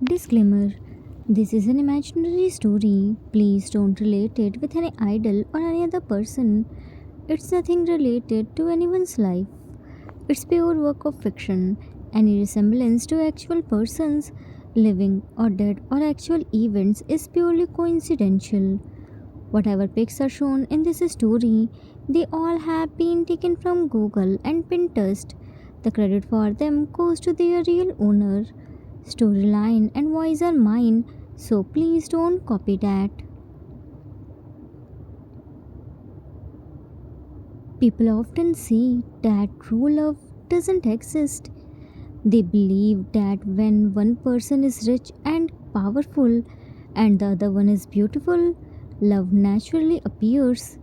Disclaimer: this is an imaginary story. Please don't relate it with any idol or any other person. It's nothing related to anyone's life. It's pure work of fiction. Any resemblance to actual persons, living or dead, or actual events is purely coincidental. Whatever pics are shown in this story, they all have been taken from Google and Pinterest. The credit for them goes to their real owner. Storyline and voice are mine, so please don't copy that. People often say that true love doesn't exist. They believe that when one person is rich and powerful and the other one is beautiful, love naturally appears.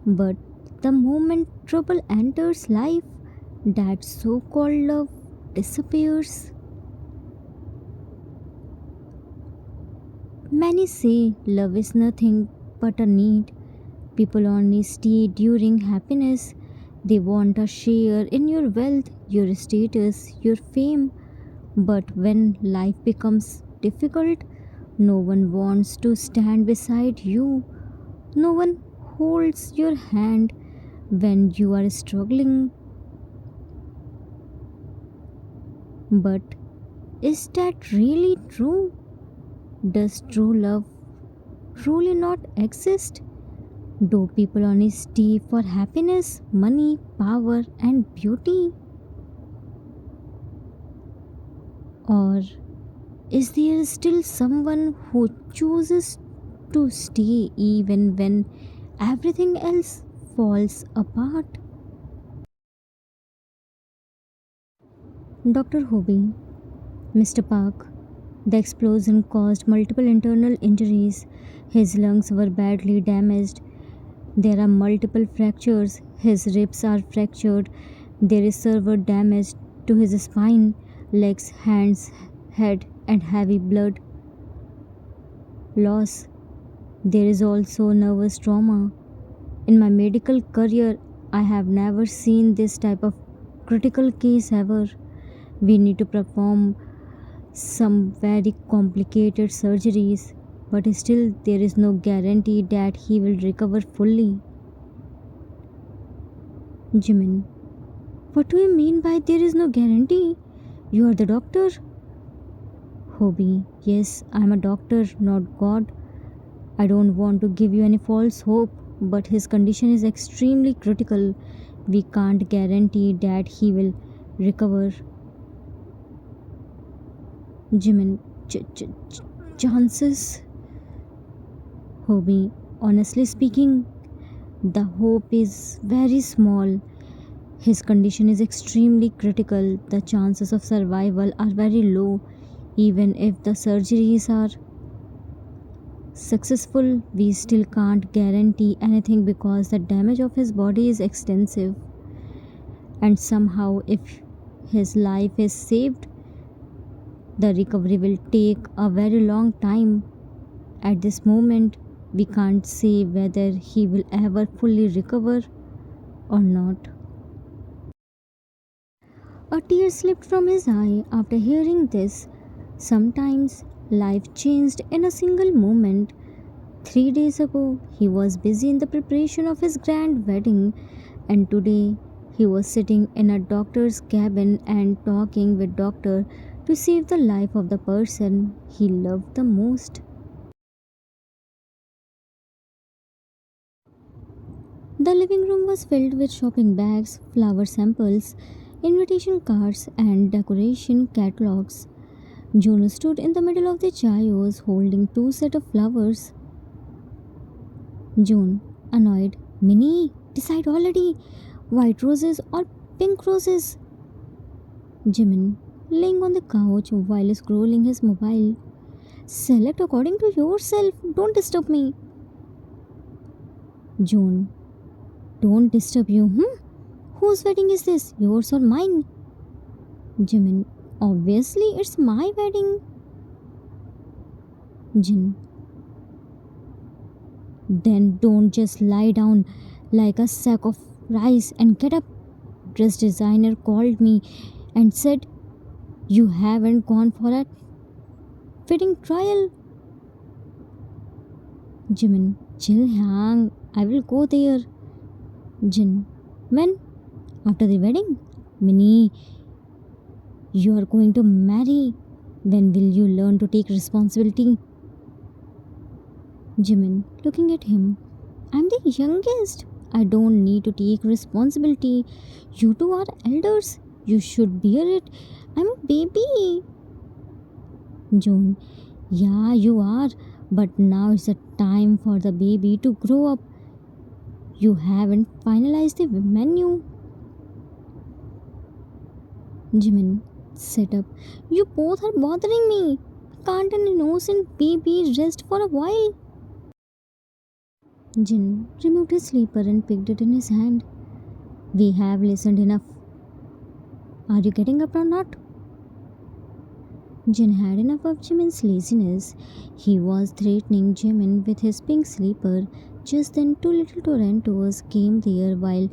But the moment trouble enters life, that so called love disappears. Many say love is nothing but a need. People only stay during happiness. They want a share in your wealth, your status, your fame. But when life becomes difficult, no one wants to stand beside you. No one holds your hand when you are struggling. But is that really true? Does true love truly not exist? Do people only stay for happiness, money, power, and beauty? Or is there still someone who chooses to stay even when everything else falls apart? Dr. Hobie, Mr. Park. The explosion caused multiple internal injuries. His lungs were badly damaged. There are multiple fractures. His ribs are fractured. There is severe damage to his spine, legs, hands, head, and heavy blood loss. There is also nervous trauma. In my medical career, I have never seen this type of critical case ever. We need to perform some very complicated surgeries, but still, there is no guarantee that he will recover fully. Jimin, what do you mean by there is no guarantee? You are the doctor? Hobie, yes, I am a doctor, not God. I don't want to give you any false hope, but his condition is extremely critical. We can't guarantee that he will recover. Jimin, chances? Hobie, honestly speaking, the hope is very small. His condition is extremely critical. The chances of survival are very low. Even if the surgeries are successful, we still can't guarantee anything because the damage of his body is extensive. And somehow, if his life is saved, the recovery will take a very long time. At this moment, we can't say whether he will ever fully recover or not. A tear slipped from his eye after hearing this. Sometimes life changed in a single moment. 3 days ago, he was busy in the preparation of his grand wedding, and today he was sitting in a doctor's cabin and talking with doctor to save the life of the person he loved the most. The living room was filled with shopping bags, flower samples, invitation cards, and decoration catalogs. Juno stood in the middle of the chaos holding two sets of flowers. June, annoyed, Minnie, decide already. White roses or pink roses? Jimin, laying on the couch while scrolling his mobile. Select according to yourself. Don't disturb me. June, don't disturb you, Whose wedding is this? Yours or mine? Jimin, obviously it's my wedding. Jin, then don't just lie down like a sack of rice and get up. Dress designer called me and said you haven't gone for a wedding trial. Jimin, chill hang. I will go there. Jin, when? After the wedding? Minnie, you are going to marry. When will you learn to take responsibility? Jimin, looking at him. I'm the youngest. I don't need to take responsibility. You two are elders. You should bear it. I'm a baby. June, yeah, you are. But now is the time for the baby to grow up. You haven't finalized the menu. Jimin, sit up. You both are bothering me. Can't an innocent baby rest for a while? Jin removed his sleeper and picked it in his hand. We have listened enough. Are you getting up or not? Jin had enough of Jimin's laziness. He was threatening Jimin with his pink sleeper. Just then, two little Torontos came there while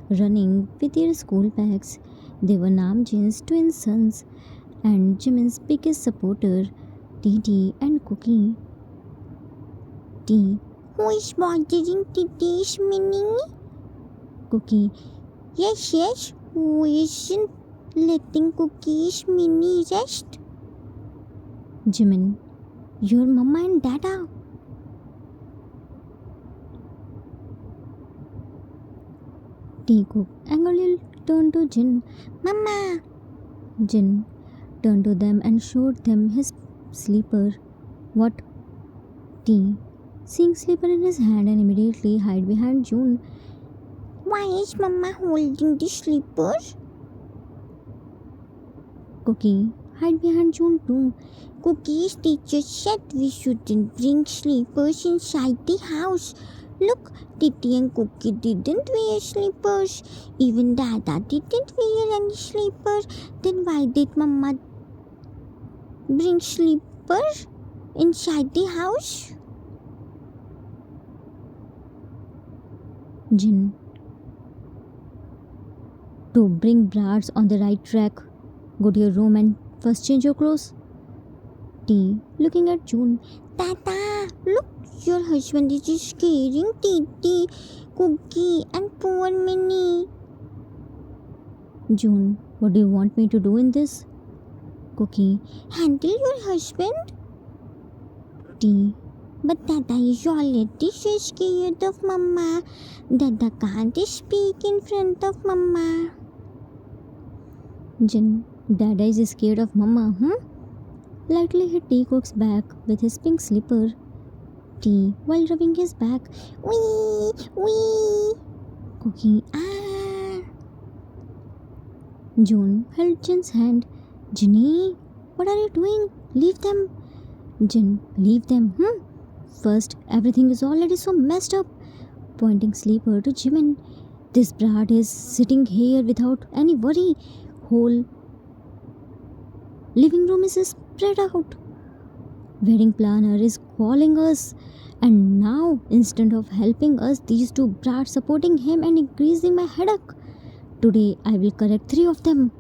running with their school bags. They were Namjoon's twin sons and Jimin's biggest supporter, Didi and Cookie. T. Who is bothering Titi's Minnie? Cookie. Yes. Who isn't letting Cookie's Minnie rest? Jimin. Your mama and dada. T-Cook angrily turned to Jin. Mama! Jin turned to them and showed them his sleeper. What? T. Seeing sleeper in his hand and immediately hide behind June. Why is Mama holding the sleeper? Cookie, hide behind June too. Cookie's teacher said we shouldn't bring sleepers inside the house. Look, Titi and Cookie didn't wear sleepers. Even Dada didn't wear any sleepers. Then why did Mama bring sleepers inside the house? Jin. To bring brats on the right track. Go to your room and first change your clothes. T. Looking at June. Tata, look, your husband is scaring Titi, Cookie and poor Minnie. June, what do you want me to do in this? Cookie. Handle your husband? T. But Dada is already so scared of Mama. Dada can't speak in front of Mama. Jin, Dada is scared of Mama, Lightly hit T-Cook's back with his pink slipper. T, while rubbing his back. Wee! Cookie, ah! June held Jin's hand. Jinny, what are you doing? Leave them. Jin, leave them, First, everything is already so messed up. Pointing sleeper to Jimin. This brat is sitting here without any worry. Whole living room is spread out. Wedding planner is calling us. And now, instead of helping us, these two brats supporting him and increasing my headache. Today, I will correct 3 of them.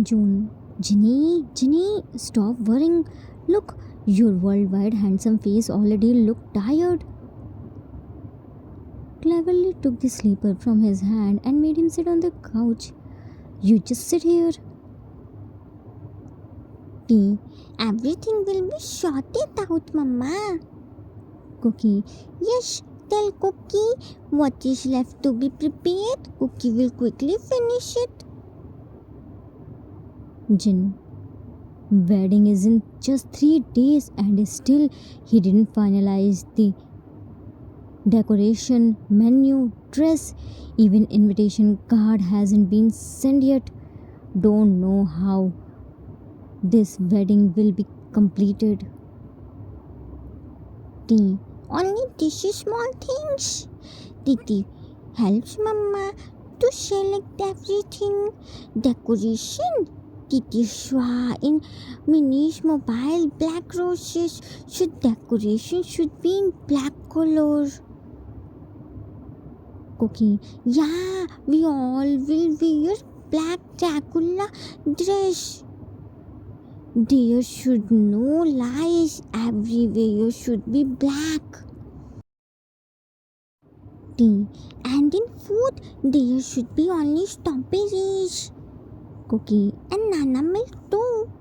June. Jinny, stop worrying. Look, your worldwide handsome face already look tired. Cleverly took the sleeper from his hand and made him sit on the couch. You just sit here. T. Everything will be sorted out, Mama. Cookie. Yes, tell Cookie what is left to be prepared. Cookie will quickly finish it. Jin. Wedding is in just 3 days and still he didn't finalize the decoration, menu, dress, even invitation card hasn't been sent yet. Don't know how this wedding will be completed. T. Only these small things. Titi helps Mama to select everything. Decoration. Titi saw in Minnie's mobile black roses. So decoration should be in black color. Cookie. Yeah, we all will wear black Dracula dress. There should no lies everywhere should be black tea. And in food there should be only strawberries, cookie and nana milk too.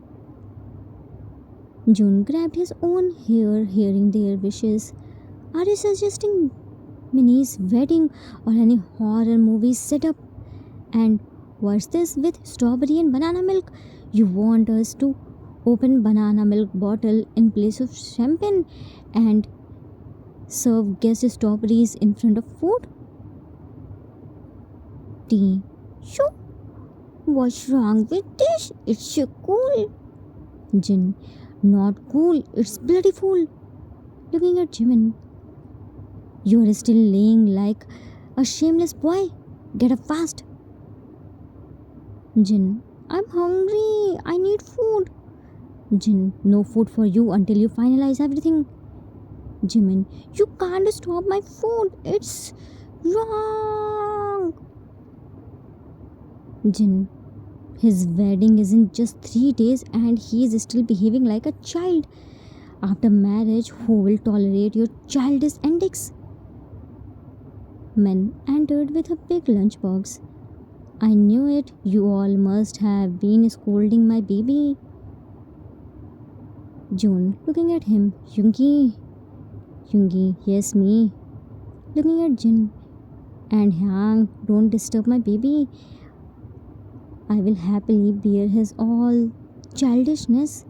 June grabbed his own hair, hearing their wishes. Are you suggesting Minnie's wedding or any horror movie setup? And what's this with strawberry and banana milk? You want us to open banana milk bottle in place of champagne and serve guest strawberries in front of food? Tea. Sure. What's wrong with this? It's so cool. Jin. Not cool. It's bloody fool. Looking at Jimin. You are still laying like a shameless boy. Get up fast. Jin. I'm hungry. I need food. Jin. No food for you until you finalize everything. Jimin. You can't stop my food. It's wrong. Jin. His wedding isn't just 3 days and he is still behaving like a child. After marriage, who will tolerate your childish antics? Men entered with a big lunchbox. I knew it. You all must have been scolding my baby. June, looking at him. Yoongi. Yoongi, yes, me. Looking at Jin. And Hyang, don't disturb my baby. I will happily bear his all childishness.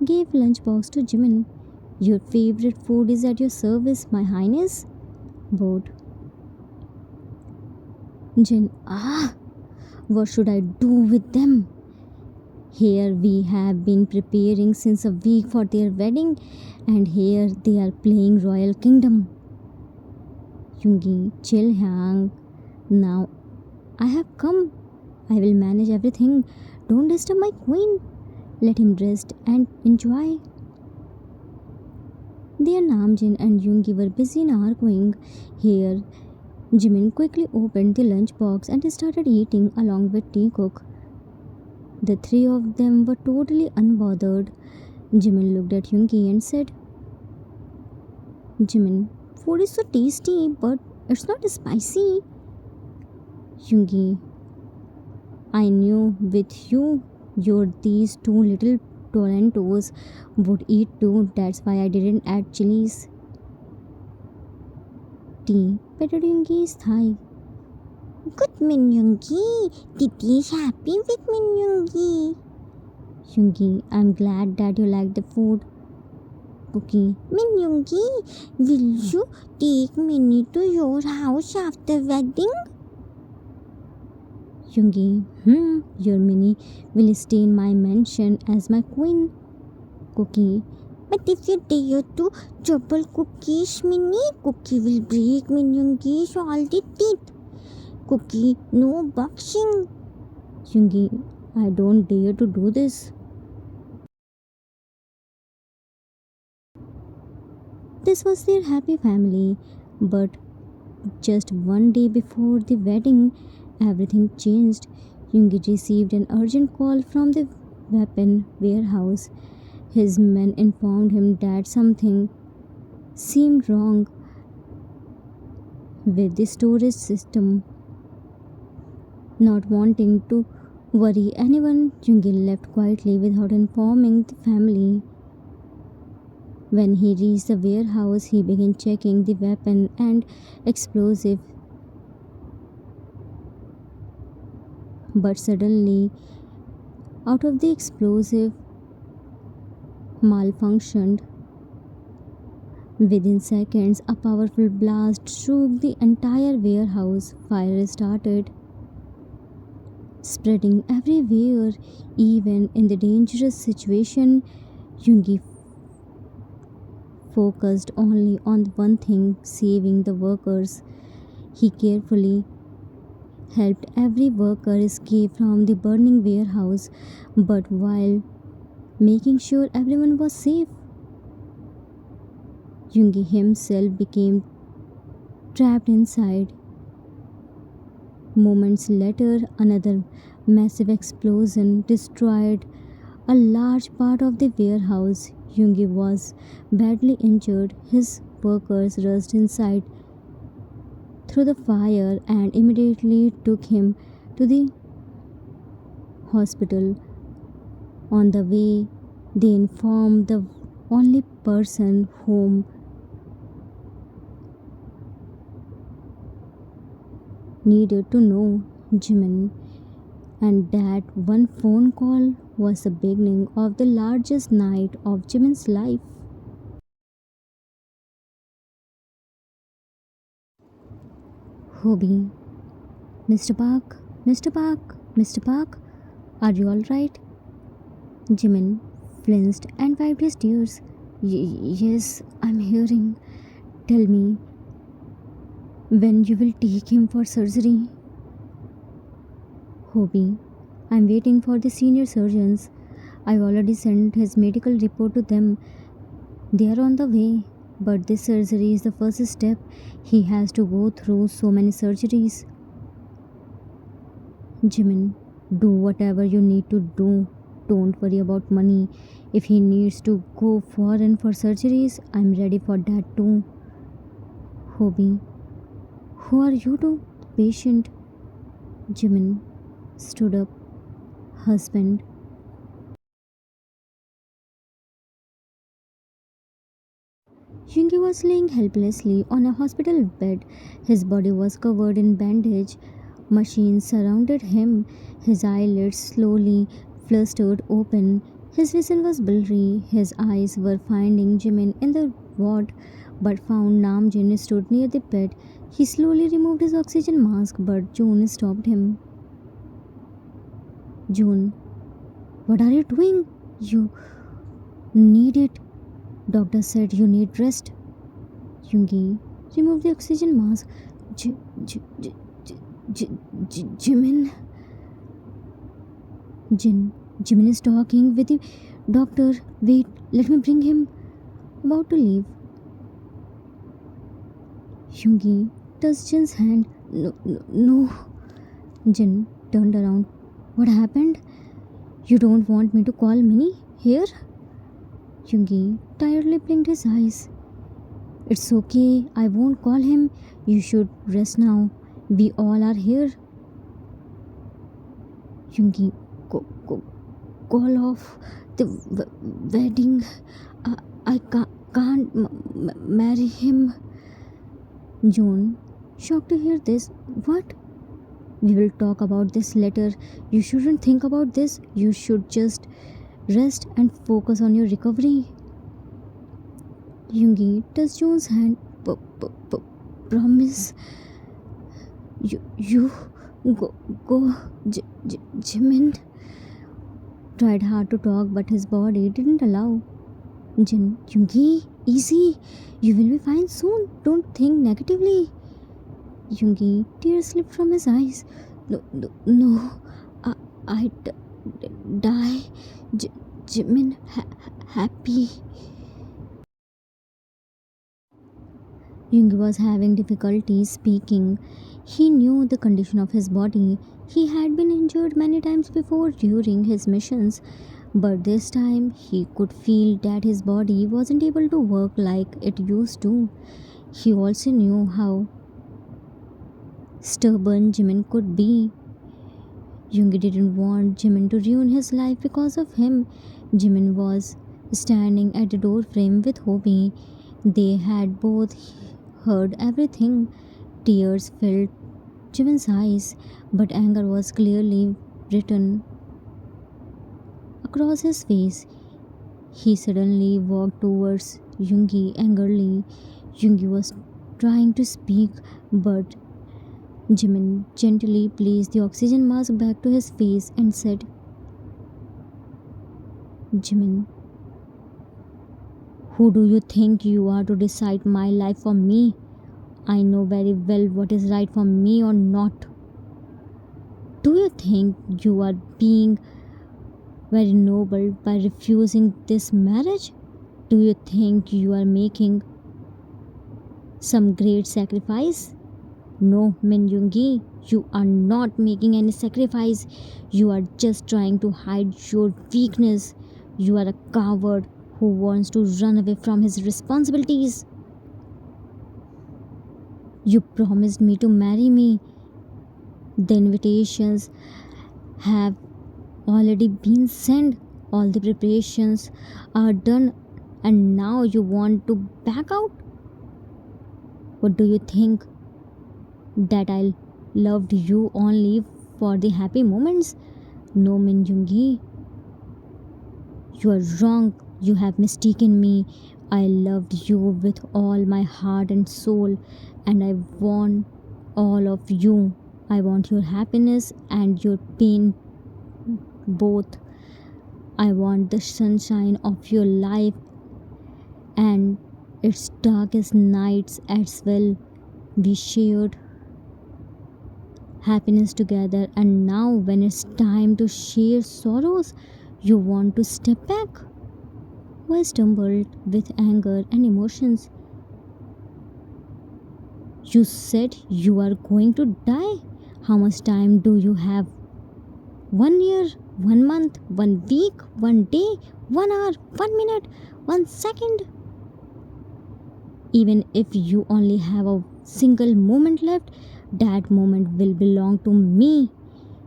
Gave lunchbox to Jimin. Your favorite food is at your service, my highness. Bored. Jin, what should I do with them? Here we have been preparing since a week for their wedding, and here they are playing Royal Kingdom. Yoongi, chill, Hyang. Now I have come. I will manage everything. Don't disturb my queen. Let him rest and enjoy. There Namjin and Yoongi were busy in arguing. Here, Jimin quickly opened the lunchbox and started eating along with Teacock. The three of them were totally unbothered. Jimin looked at Yoongi and said, Jimin, food is so tasty, but it's not spicy. Yoongi, I knew with you, these two little Torontos would eat too. That's why I didn't add chilies. Tea patted Yoongi's thigh. Good Yoongi. Titi is happy with Yoongi. Yoongi, I'm glad that you like the food. Cookie, Yoongi, will you take Minnie to your house after wedding? Yoongi, your Minnie will stay in my mansion as my queen. Cookie, but if you dare to trouble Cookie's Minnie, Cookie will break Yoongi's all the teeth. Cookie, no boxing. Yoongi, I don't dare to do this. This was their happy family, but just one day before the wedding, everything changed. Yoongi received an urgent call from the weapon warehouse. His men informed him that something seemed wrong with the storage system. Not wanting to worry anyone, Yoongi left quietly without informing the family. When he reached the warehouse, he began checking the weapon and explosive. But suddenly, out of the explosive malfunctioned. Within seconds, a powerful blast shook the entire warehouse. Fire started spreading everywhere. Even in the dangerous situation, Yoongi focused only on one thing, saving the workers. He carefully helped every worker escape from the burning warehouse, but while making sure everyone was safe, Yoongi himself became trapped inside. Moments later, another massive explosion destroyed a large part of the warehouse. Yoongi was badly injured. His workers rushed inside through the fire and immediately took him to the hospital. On the way, they informed the only person whom needed to know, Jimin, and that one phone call was the beginning of the largest night of Jimin's life. Hobie, Mr. Park, Mr. Park, Mr. Park, are you alright? Jimin flinched and wiped his tears. Yes, I'm hearing. Tell me when you will take him for surgery. Hobie, I'm waiting for the senior surgeons. I've already sent his medical report to them. They are on the way. But this surgery is the first step. He has to go through so many surgeries. Jimin, do whatever you need to do. Don't worry about money. If he needs to go foreign for surgeries, I'm ready for that too. Hobie, who are you to? Patient. Jimin stood up. Husband. Yoongi was laying helplessly on a hospital bed. His body was covered in bandage. Machines surrounded him. His eyelids slowly flustered open. His vision was blurry. His eyes were finding Jimin in the ward, but found Namjoon stood near the bed. He slowly removed his oxygen mask, but June stopped him. June, what are you doing? You need it. Doctor said you need rest. Yoongi removed the oxygen mask. J- J- J- J- Jimin. Jimin is talking with the doctor. Wait, let me bring him. About to leave. Yoongi touched Jin's hand. No, no, no. Jin turned around. What happened? You don't want me to call Minnie here? Yoongi tiredly blinked his eyes. It's okay, I won't call him. You should rest now. We all are here. Yoongi, go, call off the wedding. I can't marry him. June, shocked to hear this. What? We will talk about this later. You shouldn't think about this. You should just rest and focus on your recovery. Yoongi touched June's hand. Promise. You go. Jimin tried hard to talk, but his body didn't allow. Yoongi, easy. You will be fine soon. Don't think negatively. Yoongi, tears slipped from his eyes. No. I die. Jimin happy. Yoongi was having difficulty speaking. He knew the condition of his body. He had been injured many times before during his missions, but this time he could feel that his body wasn't able to work like it used to. He also knew how stubborn Jimin could be. Yoongi didn't want Jimin to ruin his life because of him. Jimin was standing at the doorframe with Hobie. They had both heard everything. Tears filled Jimin's eyes, but anger was clearly written across his face. He suddenly walked towards Yoongi angrily. Yoongi was trying to speak, but Jimin gently placed the oxygen mask back to his face and said, Jimin, who do you think you are to decide my life for me? I know very well what is right for me or not. Do you think you are being very noble by refusing this marriage? Do you think you are making some great sacrifice? No, Min Yoongi, you are not making any sacrifice. You are just trying to hide your weakness. You are a coward who wants to run away from his responsibilities. You promised me to marry me. The invitations have already been sent. All the preparations are done, and now you want to back out? What do you think? That I loved you only for the happy moments? No, Minjungi, you are wrong. You have mistaken me. I loved you with all my heart and soul, and I want all of you. I want your happiness and your pain both. I want the sunshine of your life and its darkest nights as well. We shared happiness together, and now when it's time to share sorrows, you want to step back. I stumbled with anger and emotions. You said you are going to die. How much time do you have? 1 year, 1 month, 1 week, 1 day, 1 hour, 1 minute, 1 second? Even if you only have a single moment left, that moment will belong to me.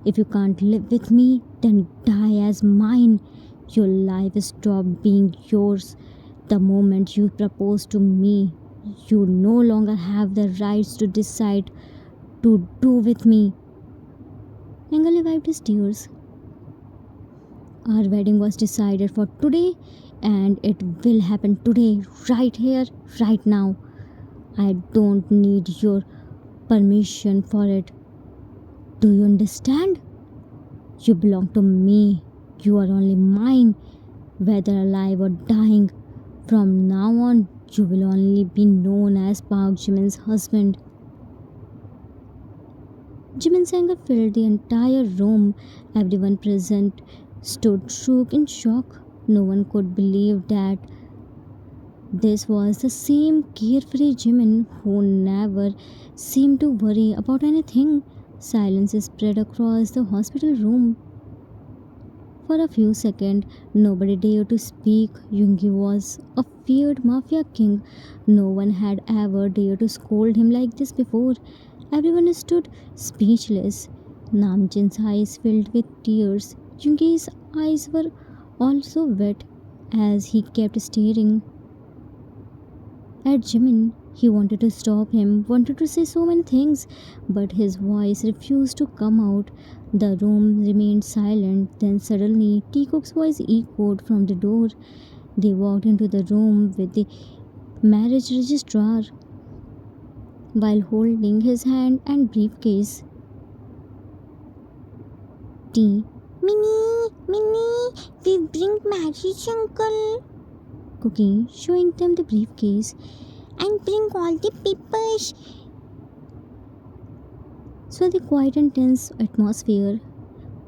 If you can't live with me, then die as mine. Your life stopped being yours the moment you proposed to me. You no longer have the rights to decide to do with me. Angali wiped his tears. Our wedding was decided for today, and it will happen today, right here, right now. I don't need your permission for it. Do you understand? You belong to me. You are only mine, whether alive or dying. From now on, you will only be known as Park Jimin's husband. Jimin's anger filled the entire room. Everyone present stood shook in shock. No one could believe that this was the same carefree Jimin who never seemed to worry about anything. Silence spread across the hospital room. For a few seconds, nobody dared to speak. Yoongi was a feared mafia king. No one had ever dared to scold him like this before. Everyone stood speechless. Namjin's eyes filled with tears. Yoongi's eyes were also wet as he kept staring at Jimin. He wanted to stop him, wanted to say so many things, but his voice refused to come out. The room remained silent. Then suddenly, Teacock's voice echoed from the door. They walked into the room with the marriage registrar while holding his hand and briefcase. T. Minnie, we bring marriage, uncle. Cookie, showing them the briefcase. And bring all the papers. So the quiet and tense atmosphere.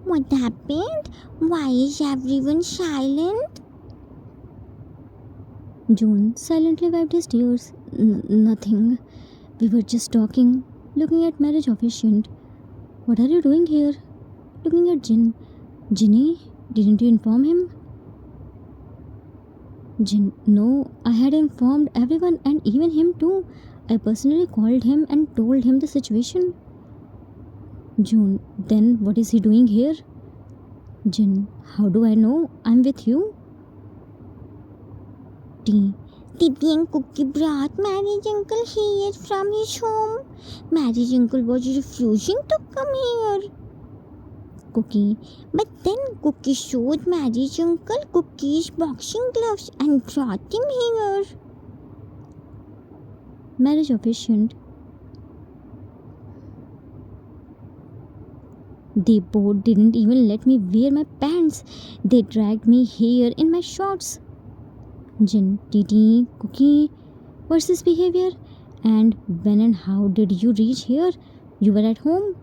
What happened? Why is everyone silent? June silently wiped his tears. Nothing. We were just talking, looking at marriage officiant. What are you doing here? Looking at Jin. Jinny, didn't you inform him? Jin, no, I had informed everyone and even him too. I personally called him and told him the situation. June, then what is he doing here? Jin, how do I know? I'm with you. T. Tibi and Cookie brought marriage uncle here from his home. Marriage uncle was refusing to come here. Cookie, but then Cookie showed marriage uncle Cookie's boxing gloves and brought him here. Marriage officiant. They both didn't even let me wear my pants. They dragged me here in my shorts. Jin, Titi, Cookie, what's this behavior? And when and how did you reach here? You were at home?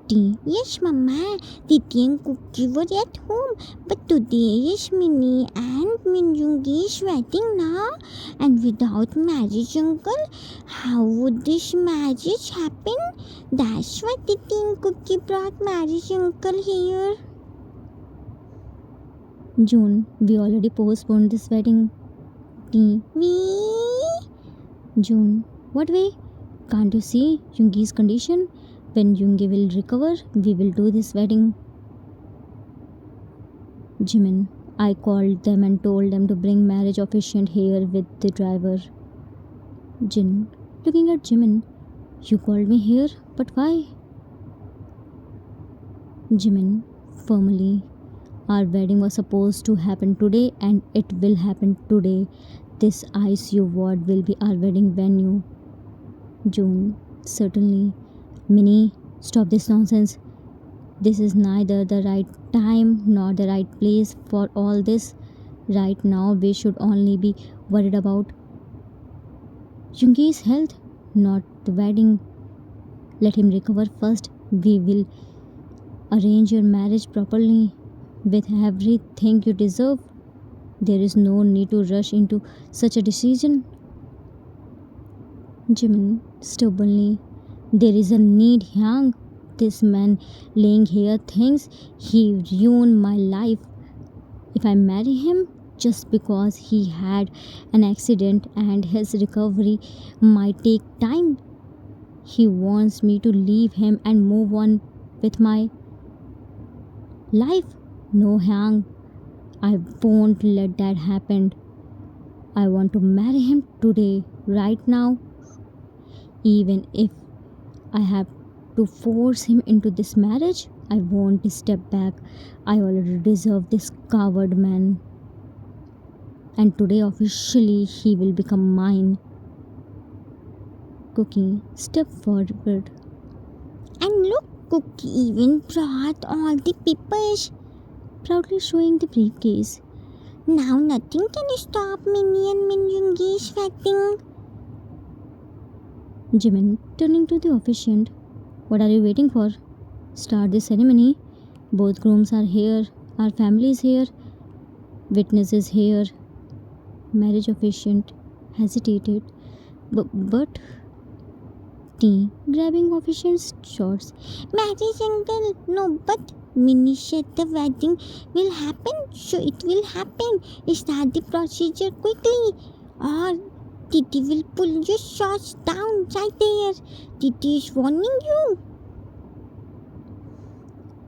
Tea. Yes, Mama. Titi and Cookie were at home, but today is Minnie and Minjungi's wedding now. And without marriage, Uncle, how would this marriage happen? That's why Titi and Cookie brought marriage Uncle here. June, we already postponed this wedding. Tea. June, what way? Can't you see Yungi's condition? When Yungi will recover, we will do this wedding. Jimin, I called them and told them to bring marriage officiant here with the driver. Jin, looking at Jimin, you called me here, but why? Jimin, firmly, our wedding was supposed to happen today and it will happen today. This ICU ward will be our wedding venue. June, certainly. Minnie, stop this nonsense. This is neither the right time nor the right place for all this. Right now, we should only be worried about Jungi's health, not the wedding. Let him recover first. We will arrange your marriage properly with everything you deserve. There is no need to rush into such a decision. Jimin, stubbornly, there is a need, Hyang. This man laying here thinks he ruined my life. If I marry him just because he had an accident and his recovery might take time, he wants me to leave him and move on with my life. No, Hyang, I won't let that happen. I want to marry him today, right now. Even if I have to force him into this marriage, I won't step back. I already deserve this coward man. And today, officially, he will become mine. Cookie, step forward. And look, Cookie even brought all the papers, Proudly showing the briefcase. now nothing can stop Minnie and Minjungi's wedding. Jimin, turning to the officiant. What are you waiting for? Start the ceremony. Both grooms are here. Our family is here. Witness is here. Marriage officiant hesitated. But T, grabbing officiant's shorts. Marriage Uncle, no, but Minnie said the wedding will happen, so it will happen. Start the procedure quickly, or Titi will pull your shorts down right there. Titi is warning you.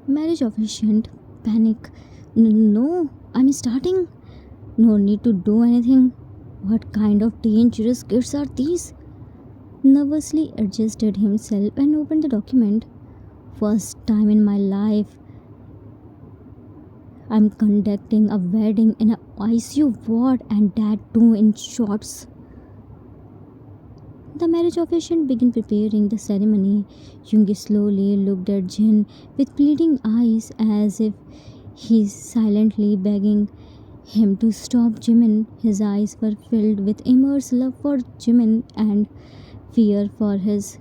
Marriage officiant panic. No, I'm starting. No need to do anything. What kind of dangerous kids are these? Nervously adjusted himself and opened the document. First time in my life I'm conducting a wedding in a ICU ward, and that too in shorts. The marriage officiant began preparing the ceremony. Jungi slowly looked at Jin with pleading eyes as if he's silently begging him to stop Jimin. His eyes were filled with immense love for Jimin and fear for his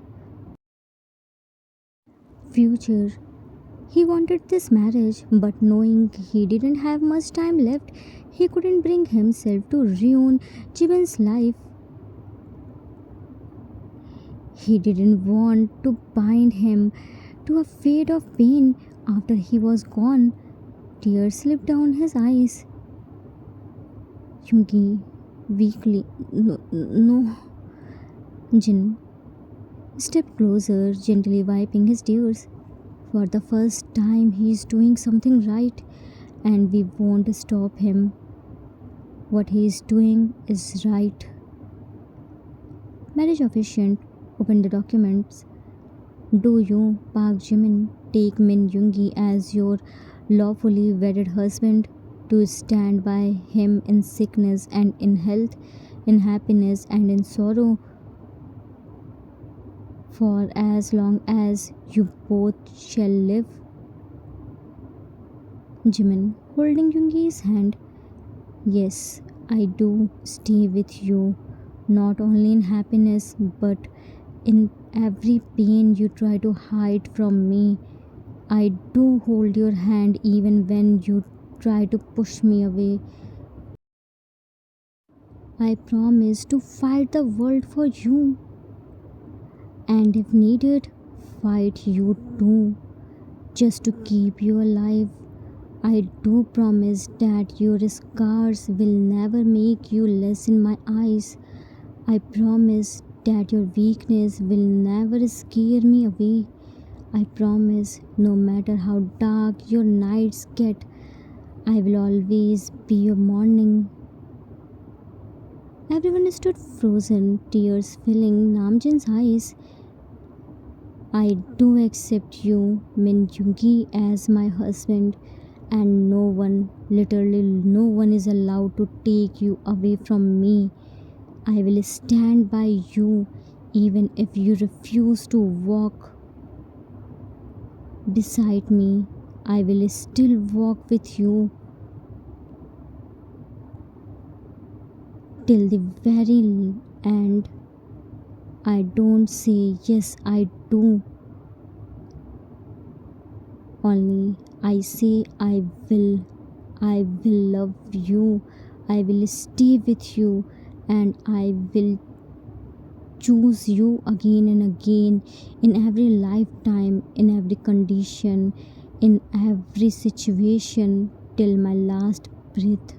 future. He wanted this marriage, but knowing he didn't have much time left, he couldn't bring himself to ruin Jimin's life. He didn't want to bind him to a fate of pain after he was gone. Tears slipped down his eyes. Jungi weakly, no. Jin stepped closer, gently wiping his tears. For the first time, he's doing something right, and we won't stop him. What he is doing is right. Marriage officiant opened the documents. Do you, Park Jimin, take Min Yoongi as your lawfully wedded husband, to stand by him in sickness and in health, in happiness and in sorrow, for as long as you both shall live? Jimin, holding Yoongi's hand. Yes, I do stay with you, not only in happiness but in every pain you try to hide from me. I do hold your hand even when you try to push me away. I promise to fight the world for you, and if needed, fight you too, just to keep you alive. I do promise that your scars will never make you less in my eyes. I promise that your weakness will never scare me away. I promise no matter how dark your nights get, I will always be your morning. Everyone stood frozen, tears filling Namjan's eyes. I do accept you, Min Jungi, as my husband, and no one, literally no one, is allowed to take you away from me. I will stand by you even if you refuse to walk beside me. I will still walk with you till the very end. I don't say yes, I do. Only I say I will. I will love you. I will stay with you, and I will choose you again and again, in every lifetime, in every condition, in every situation, till my last breath.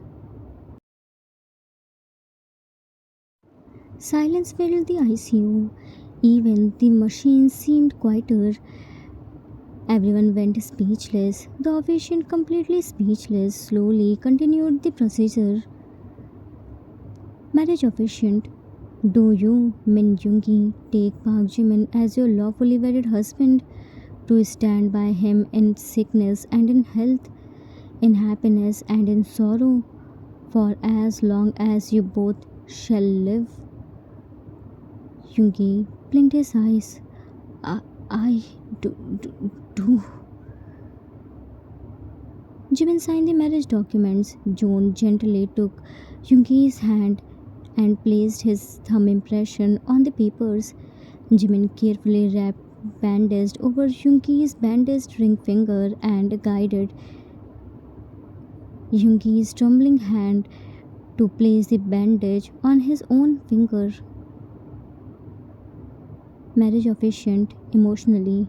Silence filled the ICU. Even the machine seemed quieter. Everyone went speechless. The officiant, completely speechless, slowly continued the procedure. Marriage officiant, do you, Min Jungi, take Park Jimin as your lawfully wedded husband, to stand by him in sickness and in health, in happiness and in sorrow, for as long as you both shall live? Jungi blinked his eyes. I, I do. Jimin signed the marriage documents. John gently took Jungi's hand and placed his thumb impression on the papers. Jimin carefully wrapped bandaged over Jungi's bandaged ring finger and guided Jungi's trembling hand to place the bandage on his own finger. Marriage officiant, emotionally,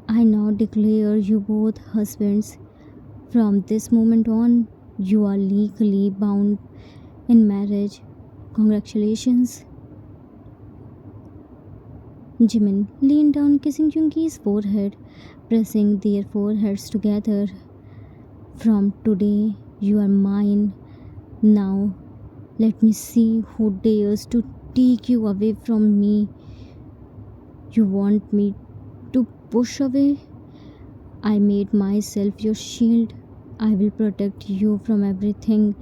I now declare you both husbands. From this moment on, you are legally bound in marriage. Congratulations. Jimin leaned down, kissing Jungi's forehead, pressing their foreheads together. From today, you are mine. Now, let me see who dares to take you away from me. You want me to push away? I made myself your shield. I will protect you from everything.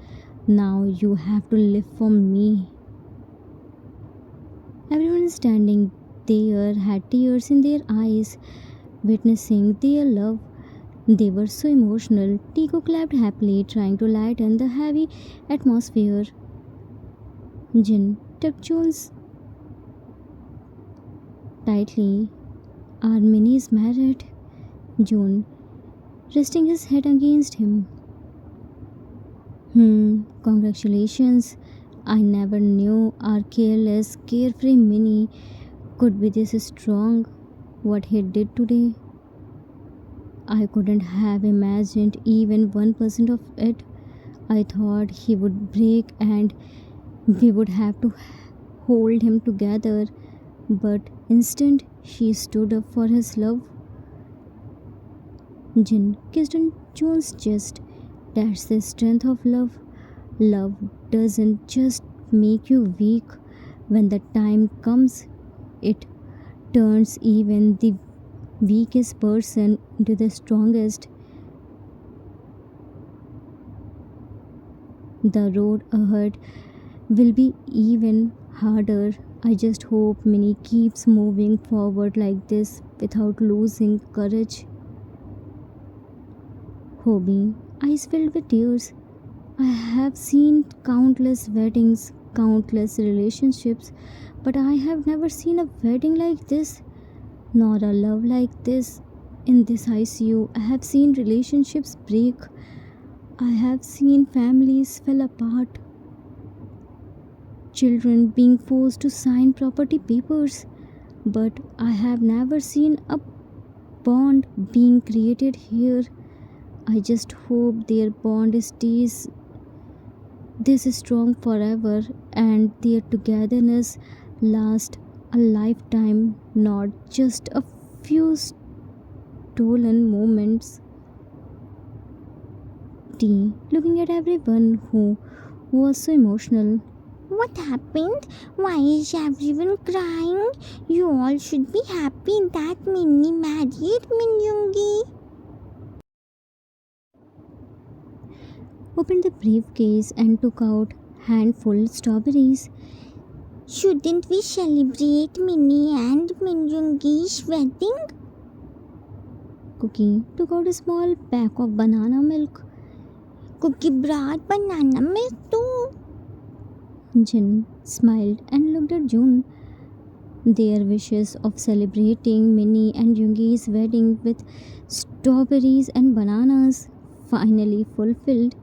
Now you have to live for me. Everyone standing there had tears in their eyes, witnessing their love. They were so emotional. Tico clapped happily, trying to lighten the heavy atmosphere. Jin took Jones tightly. Our Minnie is married. June, resting his head against him. Congratulations. I never knew our careless, carefree Minnie could be this strong. What he did today, I couldn't have imagined even 1% of it. I thought he would break and we would have to hold him together, but instead she stood up for his love. Jin kissed on John's chest. That's the strength of love. Love doesn't just make you weak. When the time comes, it turns even the weakest person into the strongest. The road ahead will be even harder. I just hope Minnie keeps moving forward like this without losing courage. Hobie, eyes filled with tears. I have seen countless weddings, countless relationships, but I have never seen a wedding like this, nor a love like this. In this ICU, I have seen relationships break. I have seen families fall apart, children being forced to sign property papers, but I have never seen a bond being created here. I just hope their bond stays this strong forever and their togetherness lasts a lifetime, not just a few stolen moments. T. Looking at everyone who was so emotional. What happened? Why is everyone crying? You all should be happy that Minnie married Minjungi. Opened the briefcase and took out handful strawberries. Shouldn't we celebrate Minnie and Minjungi's wedding? Cookie took out a small pack of banana milk. Cookie brought banana milk too. Jin smiled and looked at June. Their wishes of celebrating Minnie and Jungi's wedding with strawberries and bananas finally fulfilled.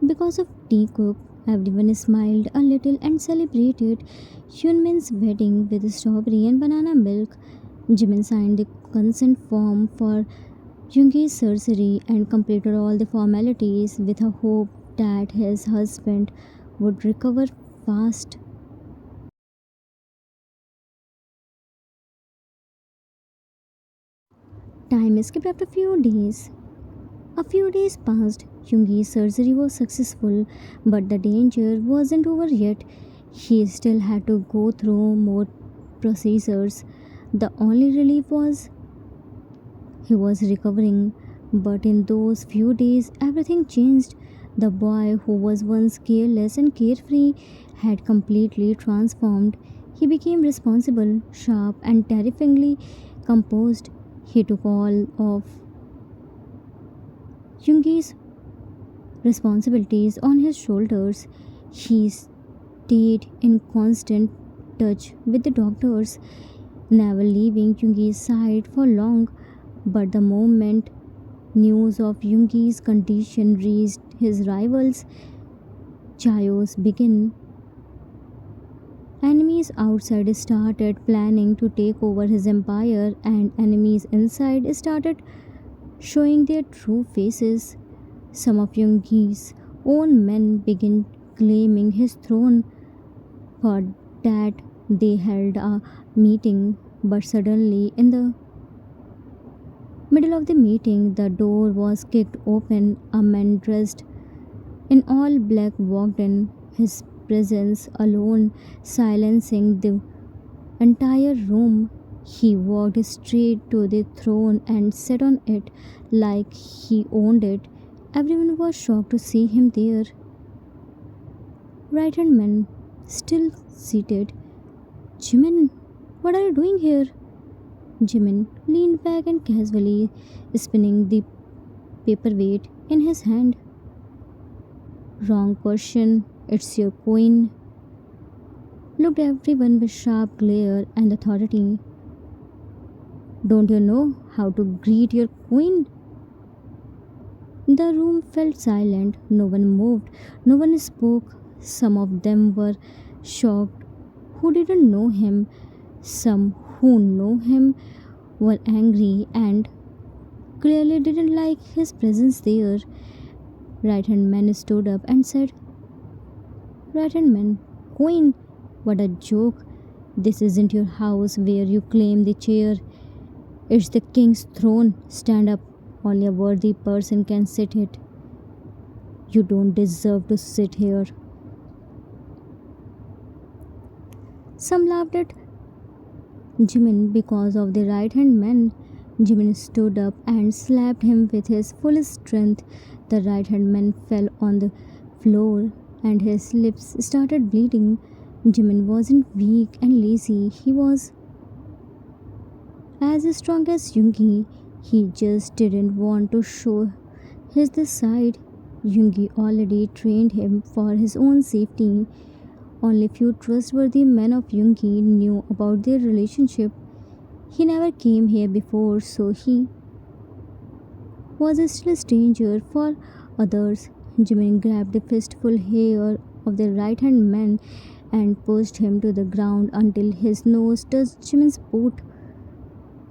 Because of Tea Cook, everyone smiled a little and celebrated Hyunmin's wedding with strawberry and banana milk. Jimin signed the consent form for Jungi's surgery and completed all the formalities with a hope that his husband would recover fast. Time skipped after a few days. A few days passed. Jungi's surgery was successful, but the danger wasn't over yet. He still had to go through more procedures. The only relief was he was recovering, but in those few days, everything changed. The boy who was once careless and carefree had completely transformed. He became responsible, sharp, and terrifyingly composed. He took all of Jungi's responsibilities on his shoulders. He stayed in constant touch with the doctors, never leaving Jungi's side for long. But the moment news of Jungi's condition reached his rivals, chaos began. Enemies outside started planning to take over his empire, and enemies inside started showing their true faces. Some of Jungi's own men began claiming his throne. For that, they held a meeting, but suddenly, in the middle of the meeting, the door was kicked open. A man dressed in all black walked in, his presence alone silencing the entire room. He walked straight to the throne and sat on it like he owned it. Everyone was shocked to see him there. Right hand man, still seated. Jimin, what are you doing here? Jimin leaned back and casually spinning the paperweight in his hand. Wrong question, it's your queen. Looked at everyone with sharp glare and authority. Don't you know how to greet your queen? The room felt silent. No one moved, no one spoke. Some of them were shocked who didn't know him. Some who know him were angry and clearly didn't like his presence there. Right hand man stood up and said, Right hand man, queen, what a joke. This isn't your house where you claim the chair. It's the king's throne. Stand up. Only a worthy person can sit it. You don't deserve to sit here. Some laughed at Jimin because of the right hand man. Jimin stood up and slapped him with his full strength. The right hand man fell on the floor and his lips started bleeding. Jimin wasn't weak and lazy, he was as strong as Yoongi. He just didn't want to show his this side. Yoongi already trained him for his own safety. Only few trustworthy men of Yoongi knew about their relationship. He never came here before, so he was still a stranger for others. Jimin grabbed a fistful hair of the right hand man and pushed him to the ground until his nose touched Jimin's boot.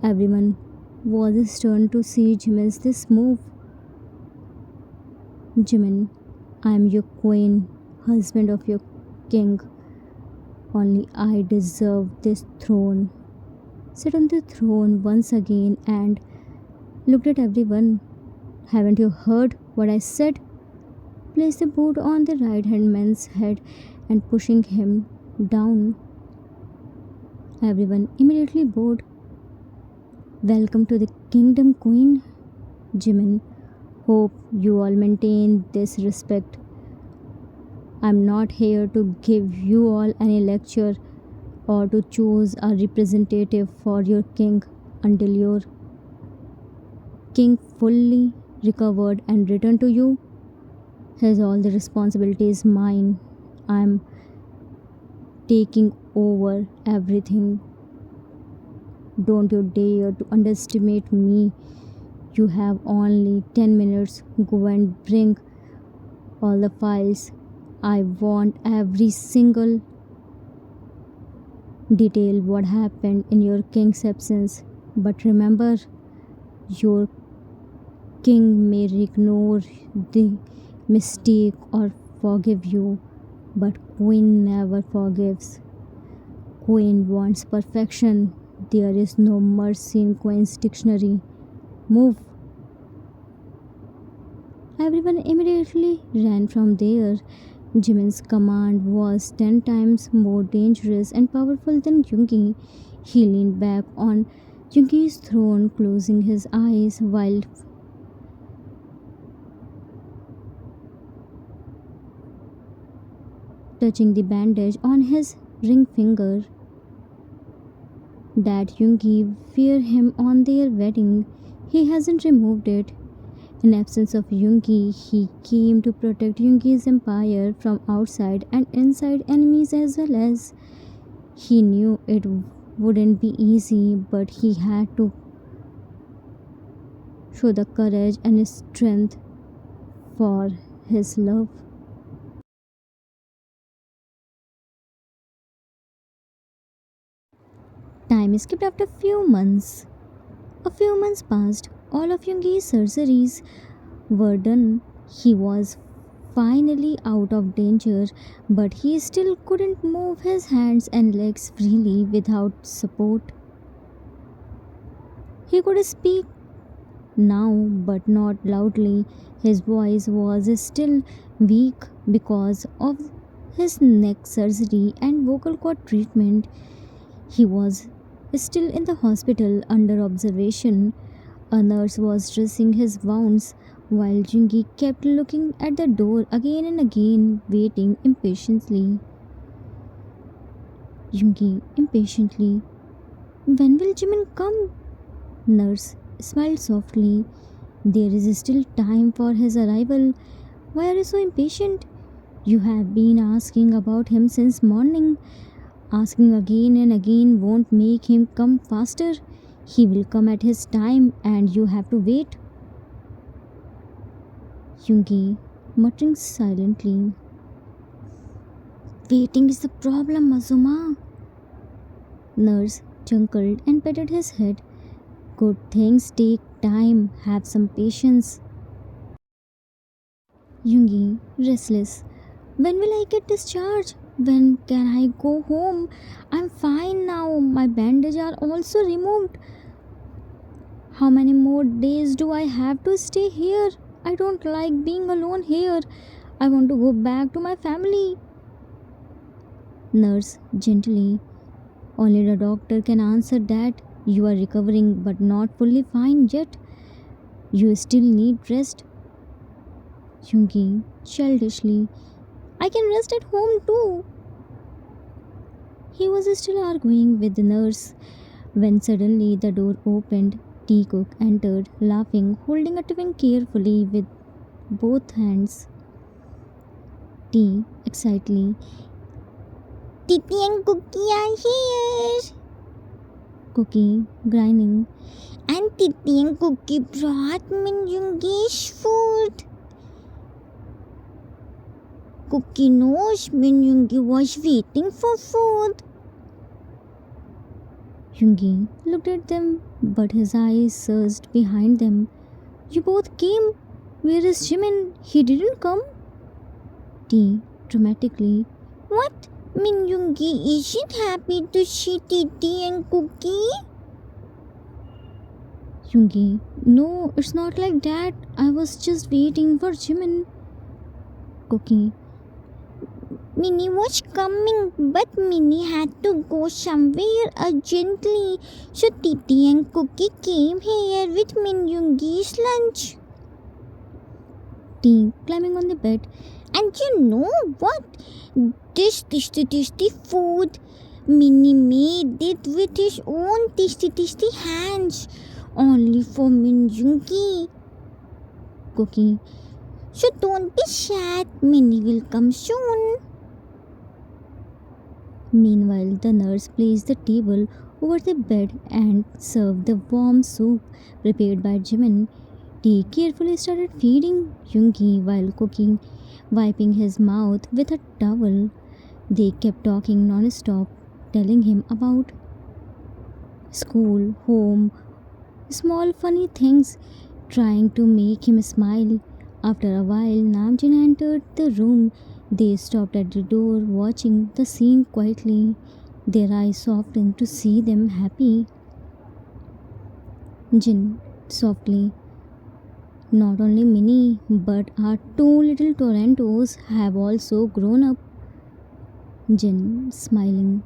Everyone was stunned to see Jimin's this move. Jimin, I am your queen, husband of your king. Only I deserve this throne. Sit on the throne once again and looked at everyone. Haven't you heard what I said? Place the boot on the right hand man's head and pushing him down. Everyone immediately bowed. Welcome to the kingdom, Queen. Jimin, hope you all maintain this respect. I'm not here to give you all any lecture or to choose a representative for your king until your king fully recovered and returned to you. Has all the responsibility is mine. I'm taking over everything. Don't you dare to underestimate me. You have only 10 minutes. Go and bring all the files. I want every single detail what happened in your king's absence. But remember, your king may ignore the mistake or forgive you, but queen never forgives. Queen wants perfection. There is no mercy in queen's dictionary. Move. Everyone immediately ran from there. Jimin's command was 10 times more dangerous and powerful than Yoongi. He leaned back on Yoongi's throne, closing his eyes while touching the bandage on his ring finger that Yoongi wear him on their wedding. He hasn't removed it. In absence of Yoongi, he came to protect Yoongi's empire from outside and inside enemies as well as. He knew it wouldn't be easy, but he had to show the courage and strength for his love. Time skipped after a few months. A few months passed. All of Yoongi's surgeries were done. He was finally out of danger, but he still couldn't move his hands and legs freely without support. He could speak now, but not loudly. His voice was still weak because of his neck surgery and vocal cord treatment. He was still in the hospital under observation. A nurse was dressing his wounds while Jungi kept looking at the door again and again, waiting impatiently. Jungi impatiently. When will Jimin come? Nurse smiled softly. There is still time for his arrival. Why are you so impatient? You have been asking about him since morning. Asking again and again won't make him come faster. He will come at his time and you have to wait. Yoongi muttering silently. Waiting is the problem, Azuma. Nurse chuckled and patted his head. Good things take time. Have some patience. Yoongi, restless. When will I get discharged? When can I go home? I'm fine now. My bandages are also removed. How many more days do I have to stay here? I don't like being alone here. I want to go back to my family. Nurse gently. Only the doctor can answer that. You are recovering but not fully fine yet. You still need rest. Yoongi childishly. I can rest at home too. He was still arguing with the nurse when suddenly the door opened. Tea cook entered, laughing, holding a tiffin carefully with both hands. Tea excitedly. Titi and Cookie are here. Cookie, grinning. And Titi and Cookie brought Minjungi's food. Cookie knows Minjungi was waiting for food. Yoongi looked at them, but his eyes searched behind them. You both came. Where is Jimin? He didn't come. T dramatically. What? Minjungi isn't happy to see Titi and Cookie? Yoongi, no, it's not like that. I was just waiting for Jimin. Cookie, Minnie was coming, but Minnie had to go somewhere urgently, so Titi and Cookie came here with Minjungi's lunch. T climbing on the bed. And you know what? This tasty food, Minnie made it with his own tasty hands, only for Minjungi. Cookie, So don't be sad, Minnie will come soon. meanwhile, the nurse placed the table over the bed and served the warm soup prepared by Jimin. T carefully started feeding Yoongi while cooking, wiping his mouth with a towel. They kept talking non-stop, telling him about school, home, small funny things, trying to make him smile. After a while, Namjin entered the room. They stopped at the door, watching the scene quietly. Their eyes softened to see them happy. Jin, softly, not only Minnie, but our two little Torontos have also grown up. Jin, smiling.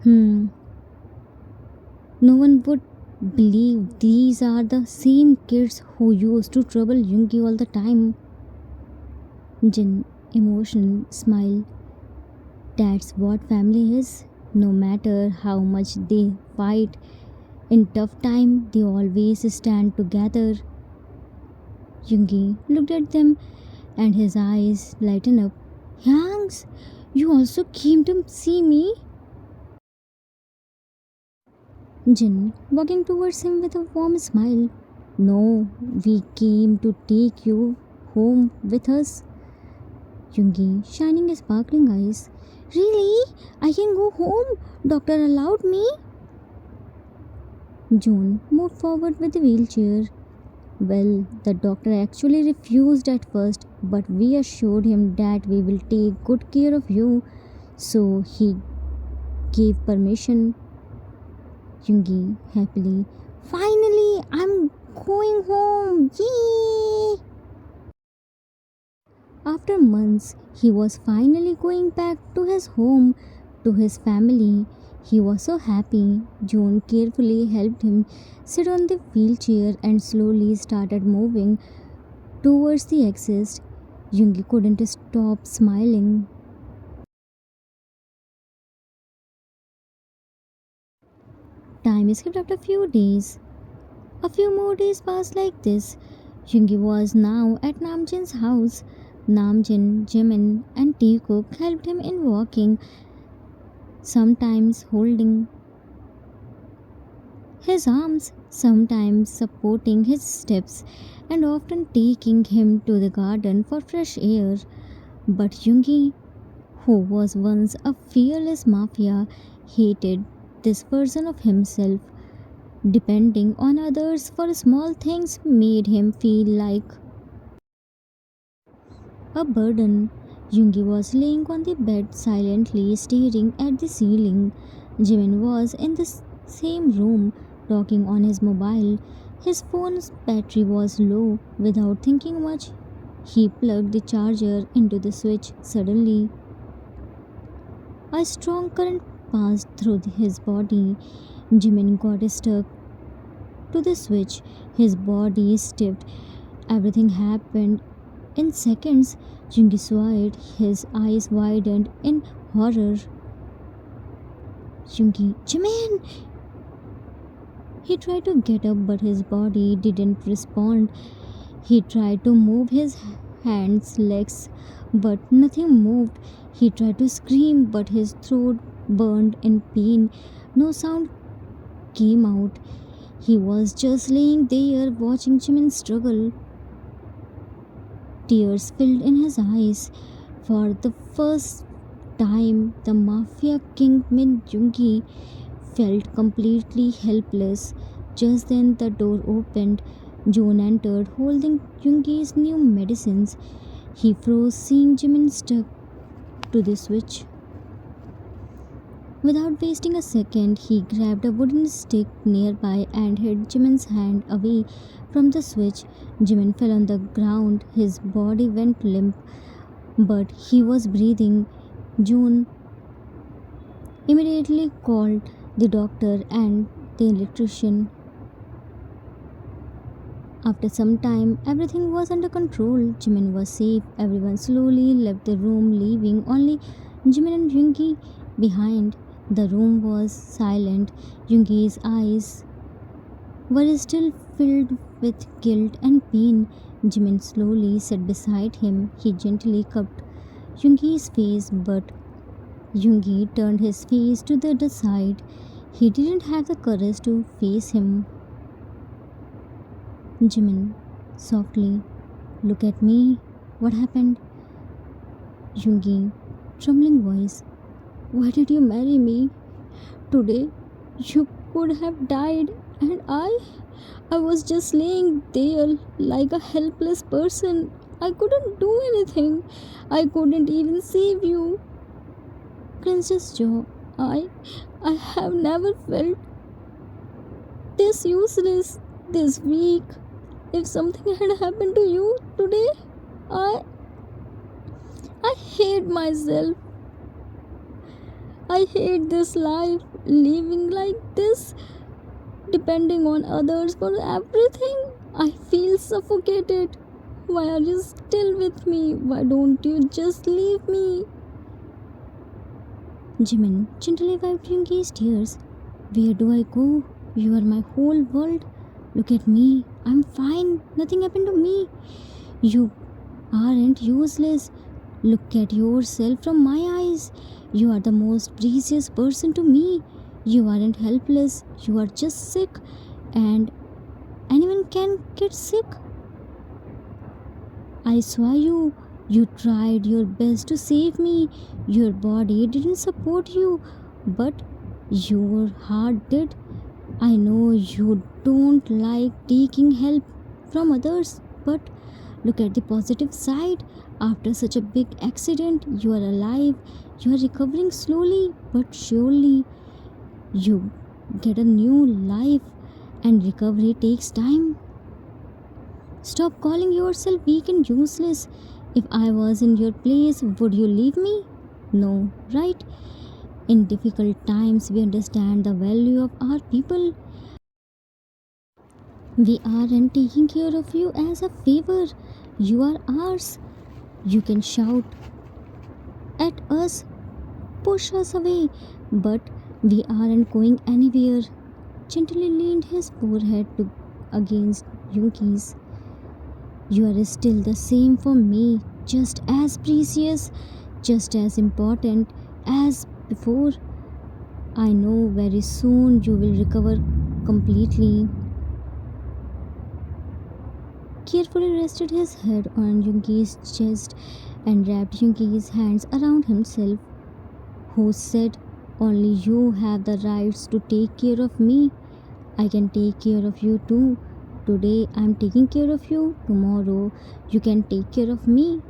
No one would believe these are the same kids who used to trouble Yoongi all the time. Jin, emotional smile. That's what family is. No matter how much they fight, in tough time they always stand together. Yoongi looked at them and his eyes lightened up. Yangs, you also came to see me? Jin walking towards him with a warm smile. No, we came to take you home with us. Yoongi shining his sparkling eyes. Really? I can go home? Doctor allowed me? June moved forward with the wheelchair. Well, the doctor actually refused at first, but we assured him that we will take good care of you, so he gave permission. Yoongi happily. Finally, I'm going home. Yay! After months, he was finally going back to his home, to his family. He was so happy. June carefully helped him sit on the wheelchair and slowly started moving towards the exit. Yoongi couldn't stop smiling. Time skipped after a few days. A few more days passed like this. Yoongi was now at Namjin's house. Namjin, Jimin, and Taekook helped him in walking, sometimes holding his arms, sometimes supporting his steps, and often taking him to the garden for fresh air. But Yoongi, who was once a fearless mafia, hated this version of himself. Depending on others for small things made him feel like a burden. Yoongi was laying on the bed silently staring at the ceiling. Jimin was in the same room talking on his mobile. His phone's battery was low. Without thinking much, he plugged the charger into the switch. Suddenly, a strong current passed through his body. Jimin got stuck to the switch. His body stiffed. Everything happened in seconds. Jingi saw it. His eyes widened in horror. Jingi, Jimin! He tried to get up, but his body didn't respond. He tried to move his hands, legs, but nothing moved. He tried to scream, but his throat burned in pain. No sound came out. He was just laying there watching Jimin struggle. Tears filled in his eyes. For the first time, the mafia king Min Jungi felt completely helpless. Just then, the door opened. June entered, holding Jungi's new medicines. He froze, seeing Jimin stuck to the switch. Without wasting a second, he grabbed a wooden stick nearby and hit Jimin's hand away from the switch. Jimin fell on the ground. His body went limp, but he was breathing. June immediately called the doctor and the electrician. After some time, everything was under control. Jimin was safe. Everyone slowly left the room, leaving only Jimin and Jungi behind. The room was silent. Jungi's eyes were still filled with guilt and pain. Jimin slowly sat beside him. He gently cupped Jungi's face, but Jungi turned his face to the other side. He didn't have the courage to face him. Jimin, softly, look at me. What happened? Jungi, trembling voice. Why did you marry me? Today you could have died, and I was just laying there like a helpless person. I couldn't do anything. I couldn't even save you. Princess jaw. I have never felt this useless, this weak. If something had happened to you today, I I hate myself. I hate this life, living like this, depending on others for everything. I feel suffocated. Why are you still with me? Why don't you just leave me? Jimin gently wiped Jungi's tears. Where do I go? You are my whole world. Look at me. I'm fine. Nothing happened to me. You aren't useless. Look at yourself from my eyes. You are the most precious person to me. You aren't helpless. You are just sick. And anyone can get sick. I saw you. You tried your best to save me. Your body didn't support you, but your heart did. I know you don't like taking help from others, but look at the positive side. After such a big accident, you are alive. You are recovering slowly but surely. You get a new life, and recovery takes time. Stop calling yourself weak and useless. If I was in your place, would you leave me? No, right? In difficult times, we understand the value of our people. We aren't taking care of you as a favor. You are ours. You can shout at us, push us away, but we aren't going anywhere. Gently leaned his forehead against Yunki's. You are still the same for me, just as precious, just as important as before. I know very soon you will recover completely. Carefully rested his head on Yungi's chest and wrapped Yungi's hands around himself. Who said, only you have the rights to take care of me? I can take care of you too. Today I'm taking care of you. Tomorrow you can take care of me.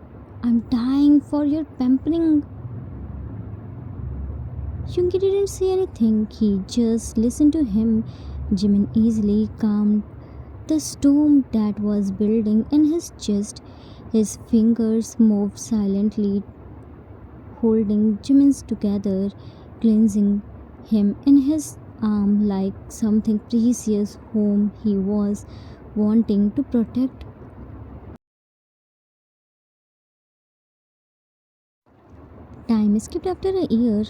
I'm dying for your pampering. Yungi didn't say anything. He just listened to him. Jimin easily calmed the storm that was building in his chest. His fingers moved silently, holding Jimin's together, cleansing him in his arm like something precious whom he was wanting to protect. Time skipped after a year.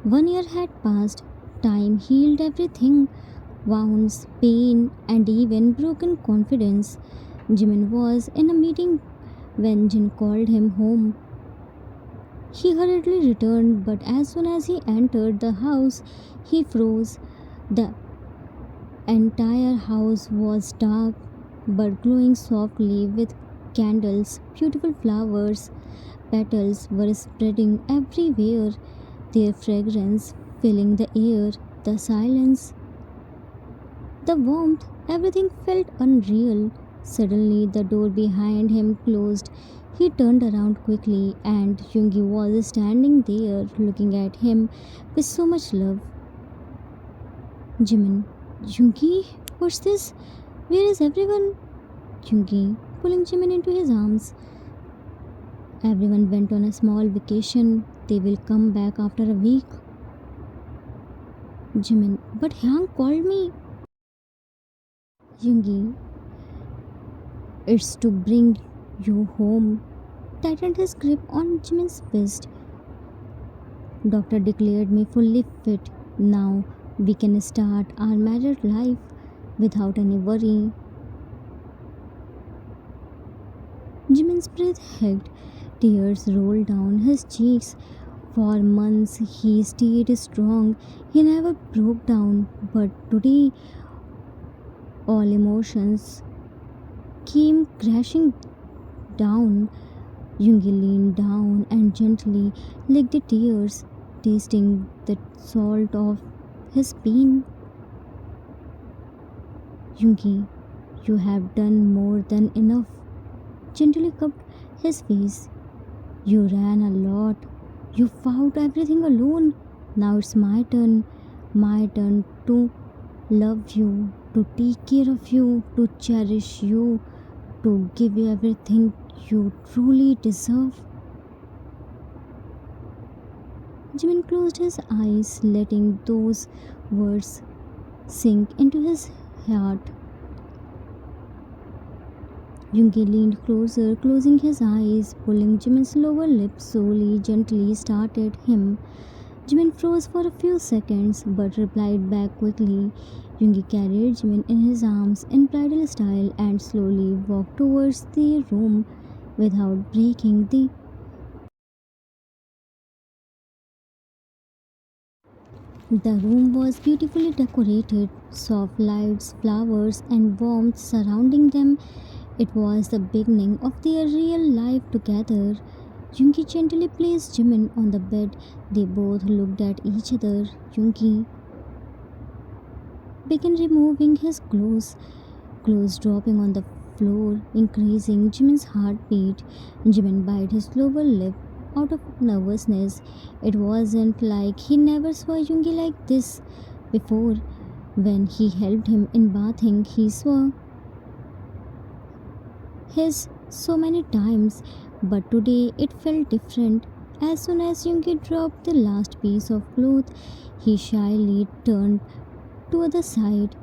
1 year had passed. Time healed everything, wounds, pain, and even broken confidence. Jimin was in a meeting when Jin called him home. He hurriedly returned, but as soon as he entered the house, he froze. The Entire house was dark but glowing softly with candles. Beautiful flowers petals were spreading everywhere, their fragrance filling the air. The silence, the warmth, everything felt unreal. Suddenly, the door behind him closed. He turned around quickly, and Yungi was standing there looking at him with so much love. Jimin, Yungi, what's this? Where is everyone? Yungi, pulling Jimin into his arms. Everyone went on a small vacation. They will come back after a week. Jimin, but Hyang called me. Yungi, it's to bring you home. Tightened his grip on Jimin's fist. Doctor declared me fully fit. Now we can start our married life without any worry. Jimin's breath held. Tears rolled down his cheeks. For months he stayed strong. He never broke down. But today all emotions came crashing down. Yungi leaned down and gently licked the tears, tasting the salt of his pain. Yungi, you have done more than enough. Gently cupped his face. You ran a lot. You fought everything alone. Now it's my turn. My turn to love you, to take care of you, to cherish you, to give you everything you truly deserve. Jimin closed his eyes, letting those words sink into his heart. Yungi leaned closer, closing his eyes, pulling Jimin's lower lip slowly, gently started him. Jimin froze for a few seconds but replied back quickly. Yungi carried Jimin in his arms in bridal style and slowly walked towards the room without breaking the. The room was beautifully decorated, soft lights, flowers, and warmth surrounding them. It was the beginning of their real life together. Yungi gently placed Jimin on the bed. They both looked at each other. Yungi began removing his clothes dropping on the floor, increasing Jimin's heartbeat. Jimin bit his lower lip out of nervousness. It wasn't like he never saw Yungi like this before. When he helped him in bathing, he saw his so many times, but today it felt different. As soon as Yungi dropped the last piece of cloth, he shyly turned to the side.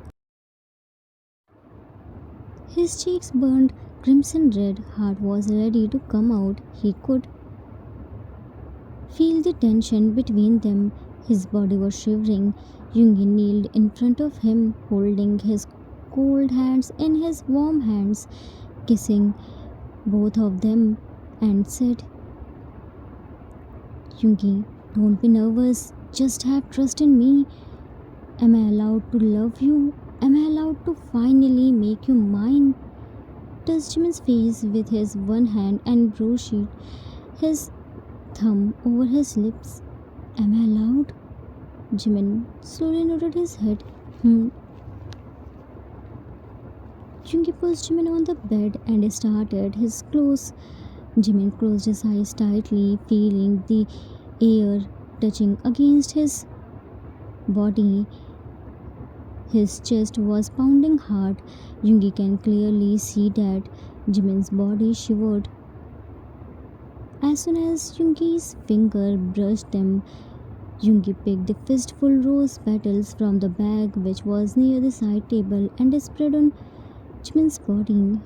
His cheeks burned crimson red, heart was ready to come out. He could feel the tension between them. His body was shivering. Yungi kneeled in front of him, holding his cold hands in his warm hands, kissing both of them, and said, Yungi, don't be nervous. Just have trust in me. Am I allowed to love you? Am I allowed to finally make you mine? Touched Jimin's face with his one hand and brushed his thumb over his lips. Am I allowed? Jimin slowly nodded his head. Hmm. Jungi pushed Jimin on the bed and started his clothes. Jimin closed his eyes tightly, feeling the air touching against his body. His chest was pounding hard. Jungi can clearly see that Jimin's body shivered. As soon as Jungi's finger brushed them, Jungi picked a fistful rose petals from the bag which was near the side table and spread on Jimin's body.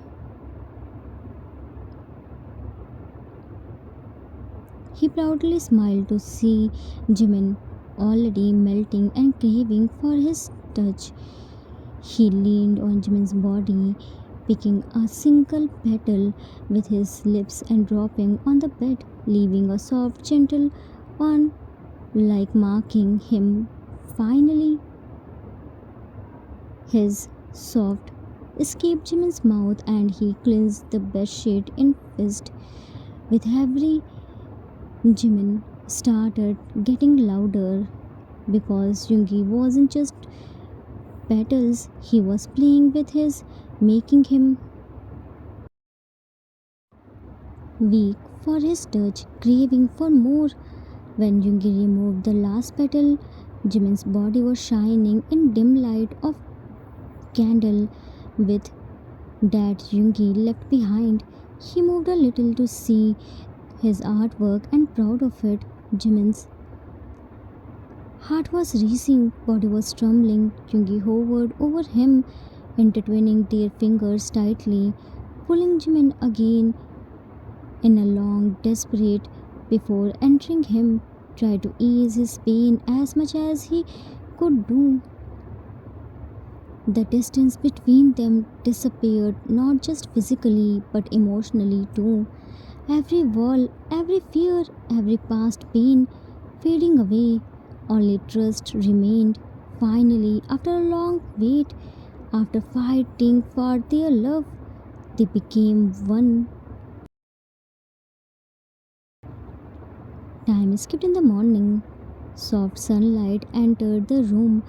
He proudly smiled to see Jimin already melting and craving for his touch. He leaned on Jimin's body, picking a single petal with his lips and dropping on the bed, leaving a soft, gentle on like marking him. Finally, His soft escaped Jimin's mouth and he clenched the bedsheet in fist. With every Jimin started getting louder because Yoongi wasn't just petals, he was playing with his, making him weak for his touch, craving for more. When Yoongi removed the last petal, Jimin's body was shining in dim light of candle with that Yoongi left behind. He moved a little to see his artwork and proud of it. Jimin's heart was racing, body was trembling. Yoongi hovered over him, intertwining their fingers tightly, pulling Jimin again in a long, desperate before entering him, tried to ease his pain as much as he could do. The distance between them disappeared not just physically but emotionally too. Every wall, every fear, every past pain fading away, only trust remained. Finally, after a long wait, after fighting for their love, they became one. Time skipped in the morning. Soft sunlight entered the room,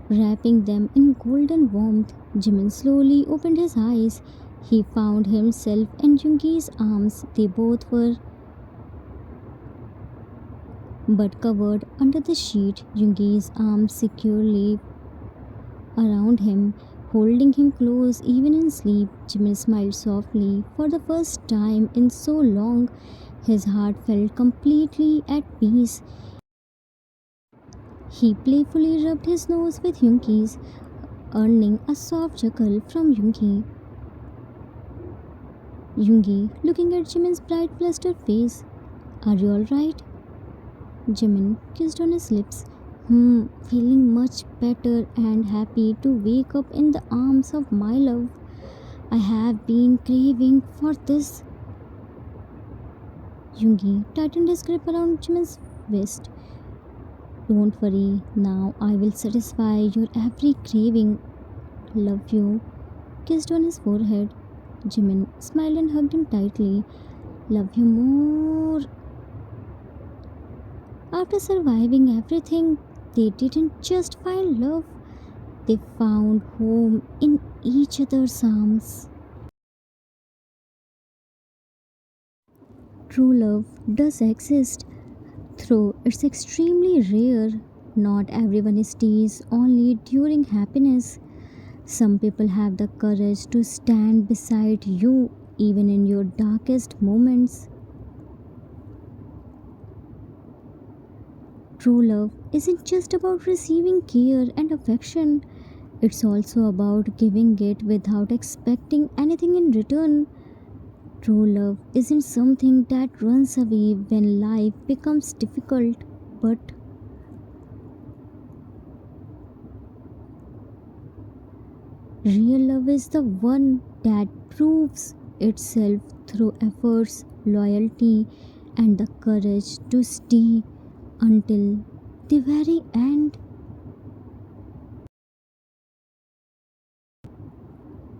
wrapping them in golden warmth. Jimin slowly opened his eyes. He found himself in Jungi's arms. They both were but covered under the sheet. Jungi's arms securely around him, holding him close even in sleep. Jimin smiled softly. For the first time in so long, his heart felt completely at peace. He playfully rubbed his nose with Yunki's, earning a soft chuckle from Yunki. Yungi, looking at Jimin's bright, flustered face. Are you alright? Jimin kissed on his lips. Feeling much better and happy to wake up in the arms of my love. I have been craving for this. Yungi tightened his grip around Jimin's waist. Don't worry, now I will satisfy your every craving. Love you. Kissed on his forehead. Jimin smiled and hugged him tightly. Love you more. After surviving everything, they didn't just find love, they found home in each other's arms. True love does exist, though it's extremely rare. Not everyone stays only during happiness. Some people have the courage to stand beside you even in your darkest moments. True love isn't just about receiving care and affection, it's also about giving it without expecting anything in return. True love isn't something that runs away when life becomes difficult, but real love is the one that proves itself through efforts, loyalty, and the courage to stay until the very end.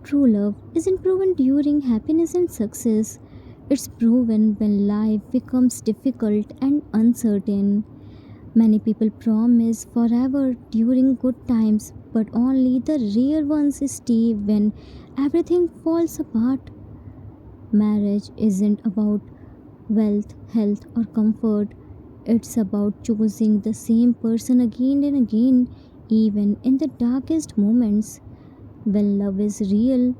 True love isn't proven during happiness and success, it's proven when life becomes difficult and uncertain. Many people promise forever during good times, but only the rare ones stay when everything falls apart. Marriage isn't about wealth, health, or comfort. It's about choosing the same person again and again, even in the darkest moments. When love is real,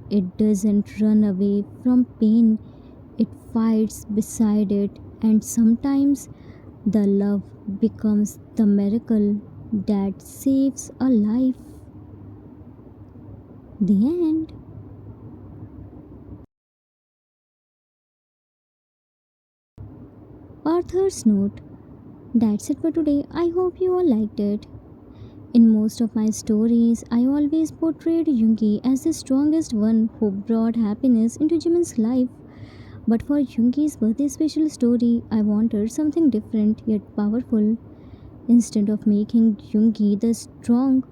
it doesn't run away from pain, it fights beside it, and sometimes the love becomes the miracle that saves a life. The end. Author's note. That's it for today. I hope you all liked it. In most of my stories, I always portrayed Yoongi as the strongest one who brought happiness into Jimin's life. But for Yoongi's birthday special story, I wanted something different yet powerful. Instead of making Yoongi the strong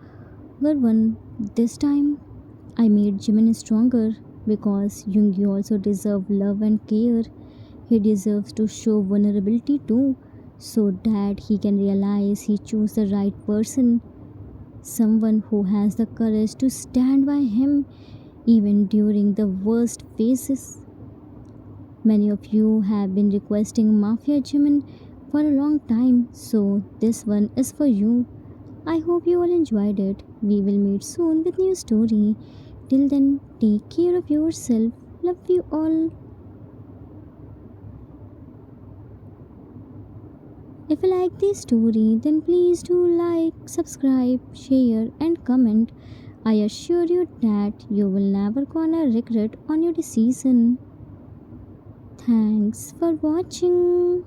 stronger one. This time, I made Jimin stronger because Yoongi also deserves love and care. He deserves to show vulnerability too, so that he can realize he chose the right person, someone who has the courage to stand by him even during the worst phases. Many of you have been requesting Mafia Jimin for a long time, so this one is for you. I hope you all enjoyed it. We will meet soon with new story. Till then, take care of yourself. Love you all. If you like this story, then please do like, subscribe, share, and comment. I assure you that you will never gonna regret on your decision. Thanks for watching.